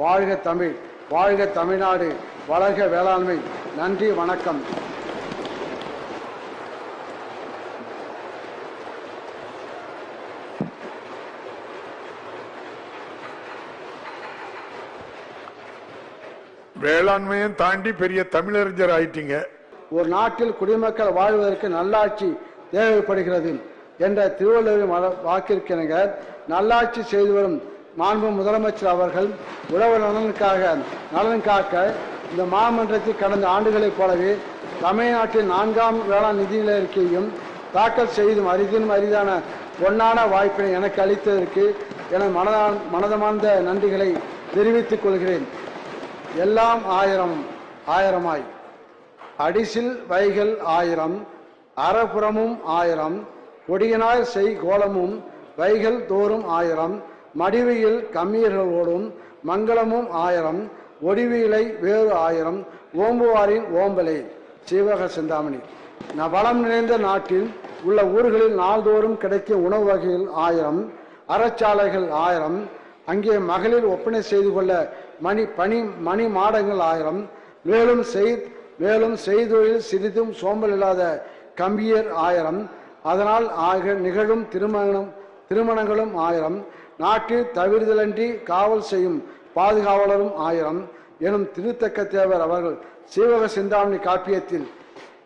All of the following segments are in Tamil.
வாழ்க தமிழ், வாழ்க தமிழ்நாடு, வளர்க வேளாண்மை. நன்றி, வணக்கம். வேளாண்மையும் தாண்டி பெரிய தமிழறிஞர் ஆயிட்டீங்க. ஒரு நாட்டில் குடிமக்கள் வாழ்வதற்கு நல்லாட்சி தேவைப்படுகிறது என்ற திருவள்ளுவரின் வாக்கிற்கிணங்க நல்லாட்சி செய்து வரும் மாண்பு முதலமைச்சர் அவர்கள் உழவர் நலன் காக்க இந்த மாமன்றத்தில் கடந்த ஆண்டுகளைப் போலவே தமிழ்நாட்டில் 4ஆம் வேளாண் நிதிநிலை அறிக்கையும் தாக்கல் செய்தும் அரிதான பொன்னான வாய்ப்பினை எனக்கு அளித்ததற்கு என மனதமார்ந்த நன்றிகளை தெரிவித்துக் கொள்கிறேன். எல்லாம் ஆயிரமாய் அடிசில் வைகள் 1000 அறப்புறமும் 1000 கொடியனாய் செய் கோலமும் வைகள் தோறும் 1000 மடிவியில் கம்மியர்களோடும் மங்களமும் 1000 ஒடிவியலை வேறு 1000 ஓம்புவாரின் ஓம்பலை. சீவக சிந்தாமணி. வளம் நிறைந்த நாட்டில் உள்ள ஊர்களில் நாள்தோறும் கிடைக்கும் உணவு வகைகள் 1000 அறச்சாலைகள் 1000 அங்கே மகளிர் ஒப்பனை செய்து கொள்ள மணி மாடங்கள் 1000 மேலும் செய்தொழில் சிறிதும் சோம்பல் இல்லாத கம்பியர் 1000 அதனால் நிகழும் திருமணங்களும் 1000 நாட்டில் தவிர்தலன்றி காவல் செய்யும் பாதுகாவலரும் 1000 எனும் திருத்தக்க தேவர் அவர்கள் சீவக சிந்தாமணி காப்பியத்தில்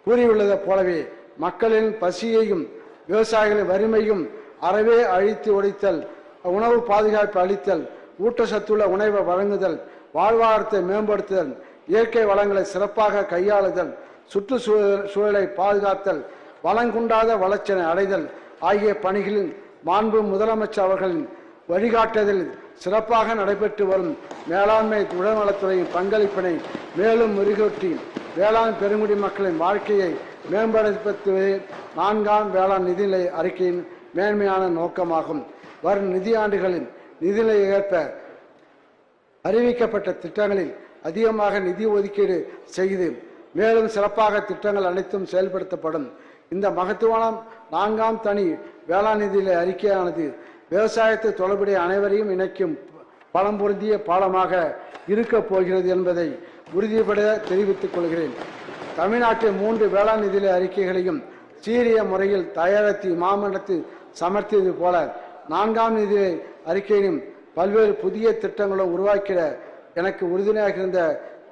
கூறியுள்ளதை போலவே மக்களின் பசியையும் விவசாயிகளின் வறுமையும் அறவே அழித்து ஒழித்தல், உணவு பாதுகாப்பு அளித்தல், ஊட்டச்சத்துள்ள உணவை வழங்குதல், வாழ்வாதாரத்தை மேம்படுத்துதல், இயற்கை வளங்களை சிறப்பாக கையாளுதல், சுற்றுச்சூழலை பாதுகாத்தல், வளங்குண்டாத வளர்ச்சியை அடைதல் ஆகிய பணிகளில் மாண்பு முதலமைச்சர் அவர்களின் வழிகாட்டுதலில் சிறப்பாக நடைபெற்று வரும் மேலாண்மை உடல்நலத்துறையின் பங்களிப்பினை மேலும் மெருகூட்டி வேளாண் பெருங்குடி மக்களின் வாழ்க்கையை மேம்படுத்துவதே 4ஆம் வேளாண் நிதிநிலை அறிக்கையின் மேன்மையான நோக்கமாகும். வரும் நிதியாண்டுகளில் நிதிநிலை ஏற்ப அறிவிக்கப்பட்ட திட்டங்களில் அதிகமாக நிதி ஒதுக்கீடு செய்து மேலும் சிறப்பாக திட்டங்கள் அனைத்தும் செயல்படுத்தப்படும். இந்த மகத்துவமான 4ஆம் தனி வேளாண் நிதிநிலை அறிக்கையானது விவசாயத்தை தொடர்புடைய அனைவரையும் இணைக்கும் பலம் பொருந்திய பாலமாக இருக்கப் போகிறது என்பதை உறுதிபட தெரிவித்துக் கொள்கிறேன். தமிழ்நாட்டில் 3 வேளாண் நிதிநிலை அறிக்கைகளையும் சீரிய முறையில் தயாரித்து மாமன்றத்தில் சமர்த்தியது போல 4ஆம் நிதிநிலை அறிக்கையிலும் பல்வேறு புதிய திட்டங்களை உருவாக்கிட எனக்கு உறுதுணையாக இருந்த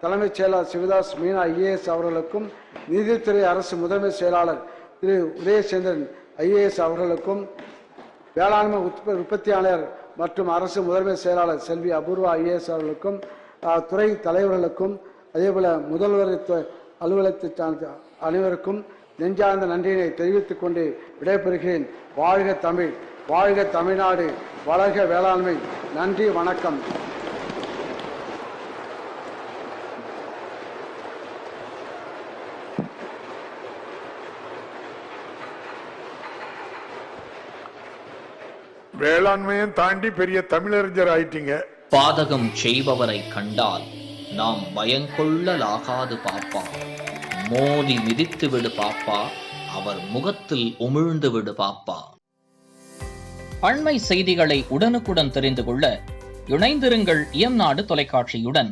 தலைமைச் செயலாளர் சிவதாஸ் மீனா IAS அவர்களுக்கும் நீதித்துறை அரசு முதன்மை செயலாளர் திரு உதயசேந்திரன் IAS அவர்களுக்கும் வேளாண்மை உற்பத்தியாளர் மற்றும் அரசு முதன்மை செயலாளர் செல்வி அபூர்வா IAS அவர்களுக்கும் துறை தலைவர்களுக்கும் அதேபோல முதல்வர் அலுவலகத்தை அனைவருக்கும் நெஞ்சார்ந்த நன்றியினை தெரிவித்துக் கொண்டு விடைபெறுகிறேன். வாழ்க தமிழ், வாழ்க தமிழ்நாடு, வளர்க வேளாண்மை. நன்றி, வணக்கம். வேளாண்மையும் தாண்டி பெரிய தமிழறிஞர் ஆயிட்டீங்க. பாதகம் செய்பவரை கண்டால் நாம் பயங்கொள்ளலாகாது பாப்பா, மோதி மிதித்து விடு பாப்பா, அவர் முகத்தில் உமிழ்ந்து விடு பாப்பா. அண்மை செய்திகளை உடனுக்குடன் தெரிந்து கொள்ள இணைந்திருங்கள் இயம்நாடு தொலைக்காட்சியுடன்.